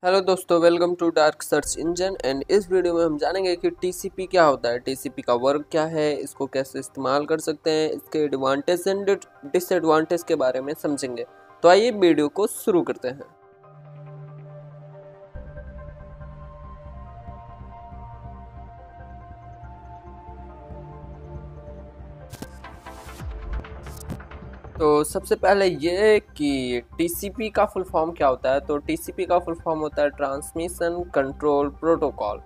Hello दोस्तों, welcome to dark search engine. And इस video में हम जानेंगे कि टीसीपी क्या होता है, टीसीपी का वर्क क्या है, इसको कैसे इस्तेमाल कर सकते हैं, इसके एडवांटेज एंड डिसएडवांटेज के बारे में समझेंगे। तो आइए वीडियो को शुरू करते हैं। तो सबसे पहले ये कि टीसीपी का फुल फॉर्म क्या होता है। तो टीसीपी का फुल फॉर्म होता है ट्रांसमिशन कंट्रोल प्रोटोकॉल।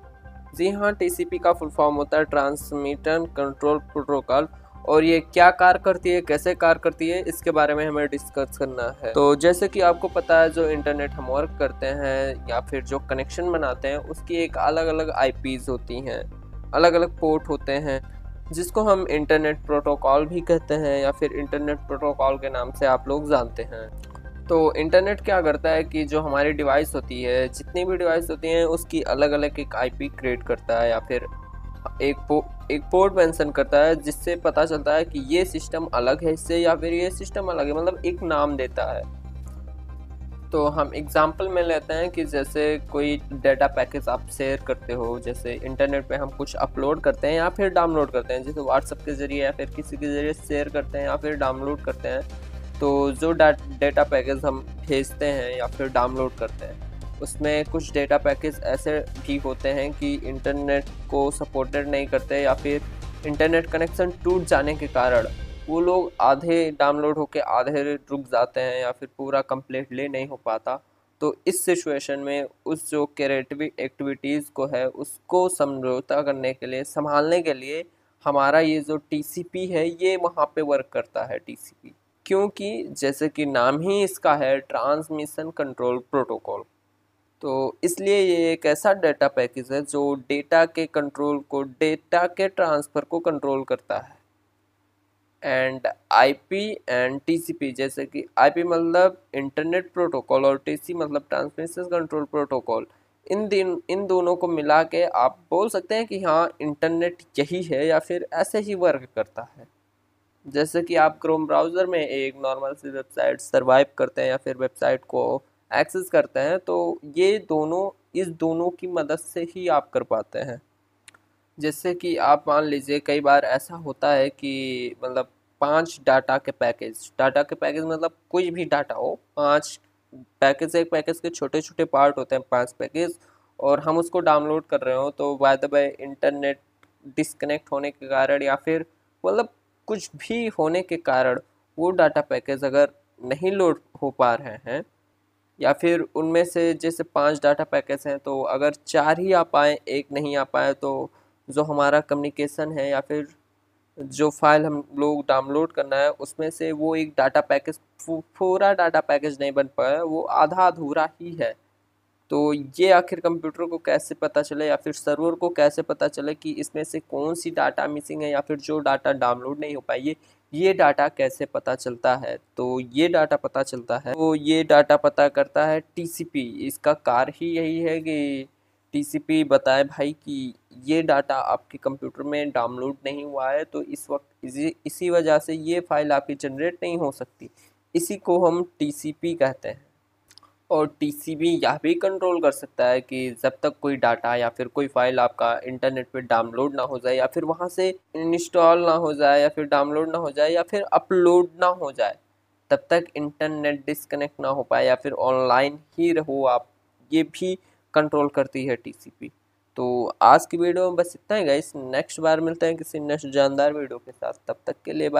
जी हाँ, टीसीपी का फुल फॉर्म होता है ट्रांसमिशन कंट्रोल प्रोटोकॉल। और ये क्या कार्य करती है, कैसे कार्य करती है, इसके बारे में हमें डिस्कस करना है। तो जैसे कि आपको पता है, जो इंटरनेट हम वर्क करते हैं या फिर जो कनेक्शन बनाते हैं, उसकी एक अलग अलग आईपीज होती हैं, अलग अलग पोर्ट होते हैं, जिसको हम इंटरनेट प्रोटोकॉल भी कहते हैं या फिर इंटरनेट प्रोटोकॉल के नाम से आप लोग जानते हैं। तो इंटरनेट क्या करता है कि जो हमारी डिवाइस होती है, जितनी भी डिवाइस होती हैं, उसकी अलग अलग एक आईपी क्रिएट करता है या फिर एक पोर्ट मेंशन करता है, जिससे पता चलता है कि ये सिस्टम अलग है इससे या फिर ये सिस्टम अलग है, मतलब एक नाम देता है। तो हम एग्जांपल में लेते हैं कि जैसे कोई डाटा पैकेज आप शेयर करते हो, जैसे इंटरनेट पे हम कुछ अपलोड करते हैं या फिर डाउनलोड करते हैं, जैसे व्हाट्सएप के ज़रिए या फिर किसी के ज़रिए शेयर करते हैं या फिर डाउनलोड करते हैं। तो जो डेटा पैकेज हम भेजते हैं या फिर डाउनलोड करते हैं, उसमें कुछ डेटा पैकेज ऐसे भी होते हैं कि इंटरनेट को सपोर्टेड नहीं करते या फिर इंटरनेट कनेक्शन टूट जाने के कारण वो लोग आधे डाउनलोड होके आधे रुक जाते हैं या फिर पूरा कंप्लीटली नहीं हो पाता। तो इस सिचुएशन में उस जो क्रिएटिव एक्टिविटीज़ को है, उसको समझौता करने के लिए, संभालने के लिए हमारा ये जो टीसीपी है, ये वहाँ पे वर्क करता है टीसीपी। क्योंकि जैसे कि नाम ही इसका है, ट्रांसमिशन कंट्रोल प्रोटोकॉल, तो इसलिए ये एक ऐसा डाटा पैकेज है जो डेटा के कंट्रोल को, डेटा के ट्रांसफ़र को कंट्रोल करता है। एंड आईपी एंड टीसीपी, जैसे कि आईपी मतलब इंटरनेट प्रोटोकॉल और टीसी मतलब ट्रांसमिशन कंट्रोल प्रोटोकॉल, इन दोनों को मिला के आप बोल सकते हैं कि हाँ, इंटरनेट यही है या फिर ऐसे ही वर्क करता है। जैसे कि आप क्रोम ब्राउज़र में एक नॉर्मल सी वेबसाइट सर्वाइव करते हैं या फिर वेबसाइट को एक्सेस करते हैं, तो ये दोनों, इस दोनों की मदद से ही आप कर पाते हैं। जैसे कि आप मान लीजिए, कई बार ऐसा होता है कि मतलब 5 डाटा के पैकेज मतलब कोई भी डाटा हो, 5 पैकेज, एक पैकेज के छोटे छोटे पार्ट होते हैं, 5 पैकेज, और हम उसको डाउनलोड कर रहे हो, तो by the way internet disconnect होने के कारण या फिर मतलब कुछ भी होने के कारण वो डाटा पैकेज अगर नहीं लोड हो पा रहे हैं, या फिर उनमें से जैसे 5 डाटा पैकेज हैं, तो अगर 4 ही आ पाए, एक नहीं आ पाए, तो जो हमारा कम्युनिकेशन है या फिर जो फाइल हम लोग डाउनलोड करना है, उसमें से वो एक डाटा पैकेज, पूरा डाटा पैकेज नहीं बन पाया, वो आधा अधूरा ही है। तो ये आखिर कंप्यूटर को कैसे पता चले या फिर सर्वर को कैसे पता चले कि इसमें से कौन सी डाटा मिसिंग है या फिर जो डाटा डाउनलोड नहीं हो पाई, ये डाटा कैसे पता चलता है। तो ये डाटा पता चलता है, तो ये डाटा पता करता है टीसीपी। इसका कार्य ही यही है कि टीसीपी बताए भाई कि ये डाटा आपके कंप्यूटर में डाउनलोड नहीं हुआ है, तो इस वक्त इसी वजह से ये फाइल आपकी जनरेट नहीं हो सकती। इसी को हम टीसीपी कहते हैं। और टीसीपी यह भी कंट्रोल कर सकता है कि जब तक कोई डाटा या फिर कोई फाइल आपका इंटरनेट पे डाउनलोड ना हो जाए या फिर वहाँ से इंस्टॉल ना हो जाए या फिर डाउनलोड ना हो जाए या फिर अपलोड ना हो जाए, तब तक इंटरनेट डिस्कनेक्ट ना हो पाए या फिर ऑनलाइन ही रहो आप, ये भी कंट्रोल करती है टीसीपी। तो आज की वीडियो में बस इतना ही गाइस, नेक्स्ट बार मिलते हैं किसी नेक्स्ट जानदार वीडियो के साथ, तब तक के लिए बाय।